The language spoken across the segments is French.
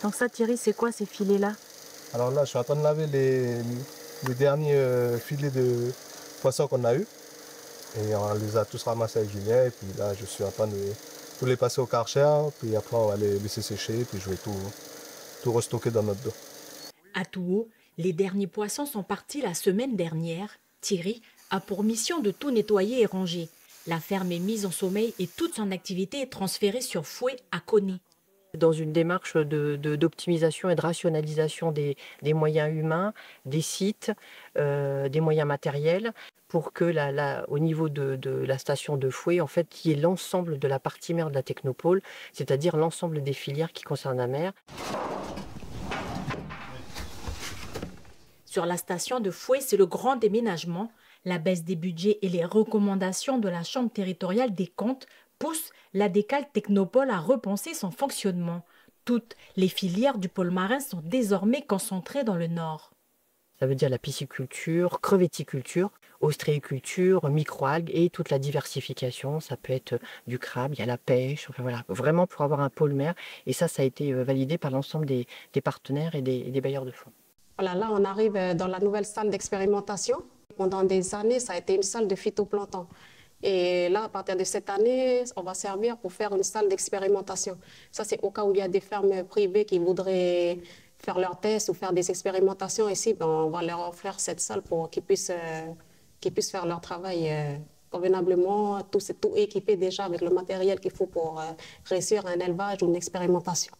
Donc ça, Thierry, c'est quoi ces filets-là? Alors là, je suis en train de laver les derniers filets de poissons qu'on a eu. Et on les a tous ramassés avec Julien. Et puis là, je suis en train de tous les passer au Karcher. Puis après, on va les laisser sécher. Puis je vais tout restocker dans notre dos. À Touo, les derniers poissons sont partis la semaine dernière. Thierry a pour mission de tout nettoyer et ranger. La ferme est mise en sommeil et toute son activité est transférée sur Fouet à Koné. Dans une démarche d'optimisation et de rationalisation des moyens humains, des sites, des moyens matériels, pour que au niveau de la station de Fouet, en fait, il y ait l'ensemble de la partie mer de la technopole, c'est-à-dire l'ensemble des filières qui concernent la mer. Sur la station de Fouet, c'est le grand déménagement. La baisse des budgets et les recommandations de la Chambre territoriale des comptes poussent la Décale Technopole à repenser son fonctionnement. Toutes les filières du pôle marin sont désormais concentrées dans le nord. Ça veut dire la pisciculture, crevetticulture, ostréiculture, microalgues et toute la diversification. Ça peut être du crabe, il y a la pêche, enfin voilà, vraiment pour avoir un pôle mer. Et ça a été validé par l'ensemble des partenaires et des bailleurs de fonds. Voilà, là, on arrive dans la nouvelle salle d'expérimentation. Pendant des années, ça a été une salle de phytoplancton. Et là, à partir de cette année, on va servir pour faire une salle d'expérimentation. Ça, c'est au cas où il y a des fermes privées qui voudraient faire leurs tests ou faire des expérimentations. Ici, ben, on va leur offrir cette salle pour qu'ils puissent faire leur travail convenablement. Tout équipé déjà avec le matériel qu'il faut pour réussir un élevage ou une expérimentation.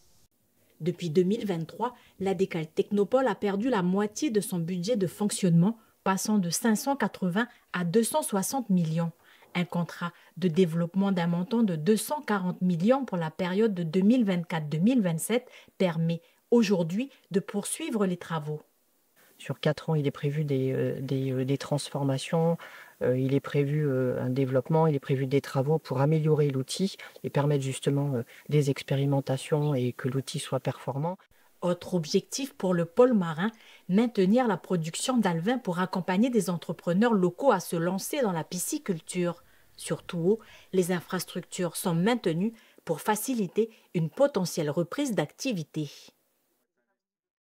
Depuis 2023, la Décale Technopole a perdu la moitié de son budget de fonctionnement, passant de 580 à 260 millions. Un contrat de développement d'un montant de 240 millions pour la période de 2024-2027 permet aujourd'hui de poursuivre les travaux. Sur 4 ans, il est prévu des transformations, il est prévu un développement, il est prévu des travaux pour améliorer l'outil et permettre justement des expérimentations et que l'outil soit performant. Autre objectif pour le pôle marin, maintenir la production d'alevins pour accompagner des entrepreneurs locaux à se lancer dans la pisciculture. Surtout, les infrastructures sont maintenues pour faciliter une potentielle reprise d'activité.